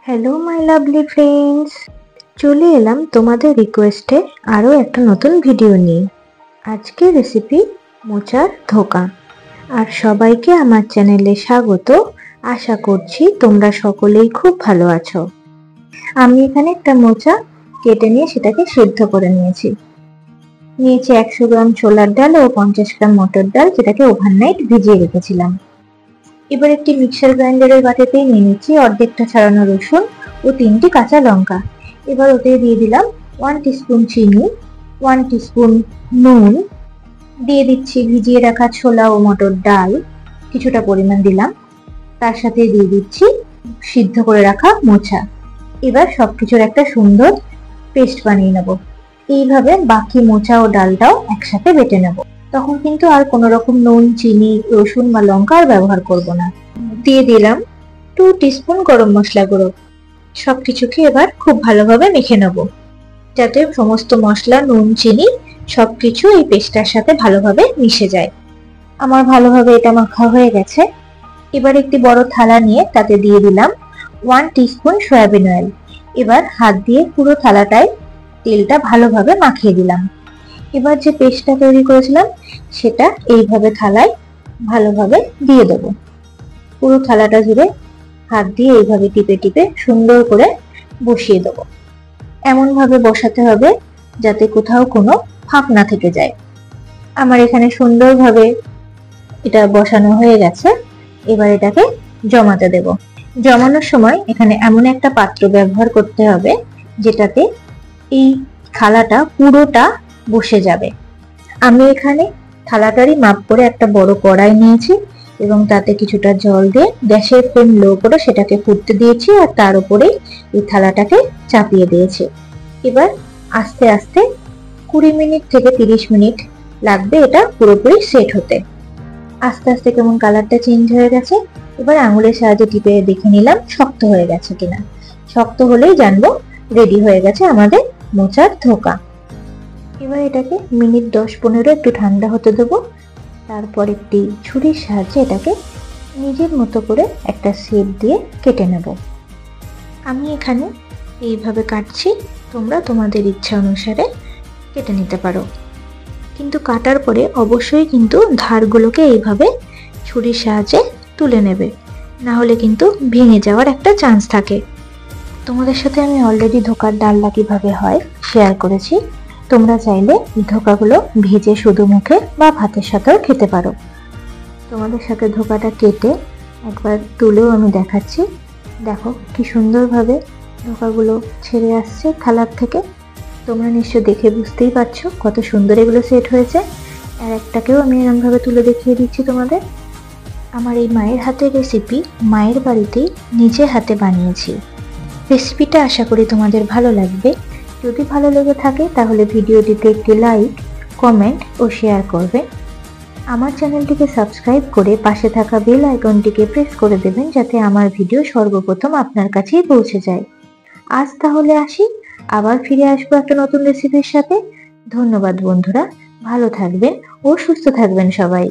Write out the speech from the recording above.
Hello my lovely friends, চলে এলাম তোমাদের রিকোয়েস্টে আরও একটা নতুন ভিডিও নিয়ে। আজকে রেসিপি মোচার ধোকা। আর সবাইকে আমার চ্যানেলে স্বাগত। আশা করছি তোমরা সকলেই খুব ভালো আছো। আমি এখানে একটা মোচা কেটে নিয়ে সেটাকে সেদ্ধ করে নিয়েছি। 100 গ্রাম ছোলার ডাল ও 50 গ্রাম মটর ডাল, যেটাকে ওভারনাইট ভিজিয়ে রেখেছিলাম। এবার একটি মিক্সার গ্রাইন্ডারের বাটিতে নিয়ে নিচ্ছি অর্ধেকটা ছাড়ানো রসুন ও 3টি কাঁচা লঙ্কা। এবার ওতে দিয়ে দিলাম 1 টিস্পুন চিনি, 1 টিস্পুন নুন, দিয়ে দিচ্ছি ভিজিয়ে রাখা ছোলা ও মটর ডাল কিছুটা পরিমাণ দিলাম, তার সাথে দিয়ে দিচ্ছি সিদ্ধ করে রাখা মোচা। এবার সবকিছুর একটা সুন্দর পেস্ট বানিয়ে নেব। এইভাবে বাকি মোচা ও ডালটাও একসাথে বেটে নেব। তখন কিন্তু আর কোনো রকম নুন, চিনি, রসুন বা লঙ্কা আর ব্যবহার করব না। দিয়ে দিলাম 2 টিস্পুন গরম মশলা গুঁড়ো। সবকিছুকে এবার খুব ভালোভাবে মেখে নেব, যাতে সমস্ত মশলা, নুন, চিনি সবকিছু এই পেস্টটার সাথে ভালোভাবে মিশে যায়। আমার ভালোভাবে এটা মাখা হয়ে গেছে। এবার একটি বড় থালা নিয়ে তাতে দিয়ে দিলাম 1 টিস্পুন সয়াবিন অয়েল। এবার হাত দিয়ে পুরো থালাটায় তেলটা ভালোভাবে মাখিয়ে দিলাম। এবার যে পেস্টটা তৈরি করেছিলাম সেটা এইভাবে থালায় ভালোভাবে দিয়ে দেবো। পুরো থালাটা জুড়ে হাত দিয়ে এইভাবে টিপে টিপে সুন্দর করে বসিয়ে দেবো। এমন ভাবে বসাতে হবে যাতে কোথাও কোনো ফাঁক না থেকে যায়। আমার এখানে সুন্দরভাবে এটা বসানো হয়ে গেছে। এবার এটাকে জমাতে দেব। জমানোর সময় এখানে এমন একটা পাত্র ব্যবহার করতে হবে যেটাতে এই থালাটা পুরোটা বসে যাবে। আমি এখানে থালাটারই মাপ করে একটা বড় কড়াই নিয়েছি এবং তাতে কিছুটা জল দিয়ে গ্যাসের ফ্লেম লো করে সেটাকে ফুটতে দিয়েছি, আর তার উপরে এই থালাটাকে চাপিয়ে দিয়েছি। এবার আস্তে আস্তে 20 মিনিট থেকে 30 মিনিট লাগবে এটা পুরোপুরি সেট হতে। আস্তে আস্তে কেমন কালারটা চেঞ্জ হয়ে গেছে। এবার আঙুলের সাহায্যে টিপে দেখে নিলাম শক্ত হয়ে গেছে কিনা। শক্ত হলেই জানবো রেডি হয়ে গেছে আমাদের মোচার ধোকা। এবার এটাকে মিনিট 10-15 একটু ঠান্ডা হতে দেবো। তারপর একটি ছুরির সাহায্যে এটাকে নিজের মতো করে একটা শেপ দিয়ে কেটে নেব। আমি এখানে এইভাবে কাটছি, তোমরা তোমাদের ইচ্ছা অনুসারে কেটে নিতে পারো। কিন্তু কাটার পরে অবশ্যই কিন্তু ধারগুলোকে এইভাবে ছুরির সাহায্যে তুলে নেবে, না হলে কিন্তু ভেঙে যাওয়ার একটা চান্স থাকে। তোমাদের সাথে আমি অলরেডি ধোকার ডালনা কিভাবে হয় শেয়ার করেছি। তোমরা চাইলে ধোকাগুলো ভেজে শুধু মুখে বা ভাতের সাথেও খেতে পারো। তোমাদের সাথে ধোকাটা কেটে একবার তুলেও আমি দেখাচ্ছি। দেখো কি সুন্দরভাবে ধোকাগুলো ছেড়ে আসছে থালার থেকে। তোমরা নিশ্চয় দেখে বুঝতেই পারছো কত সুন্দর এগুলো সেট হয়েছে। আর একটাকেও আমি এরকমভাবে তুলে দেখিয়ে দিচ্ছি তোমাদের। আমার এই মায়ের হাতের রেসিপি মায়ের বাড়িতেই নিজে হাতে বানিয়েছি। রেসিপিটা আশা করি তোমাদের ভালো লাগবে। যদি ভালো লেগে থাকে তাহলে ভিডিওটিতে একটি লাইক, কমেন্ট ও শেয়ার করবে। আমার চ্যানেলটিকে সাবস্ক্রাইব করে পাশে থাকা বেল আইকনটিকে প্রেস করে দেবেন, যাতে আমার ভিডিও সর্বপ্রথম আপনার কাছেই পৌঁছে যায়। আজ তাহলে আসি, আবার ফিরে আসবো একটা নতুন রেসিপির সাথে। ধন্যবাদ বন্ধুরা, ভালো থাকবেন ও সুস্থ থাকবেন সবাই।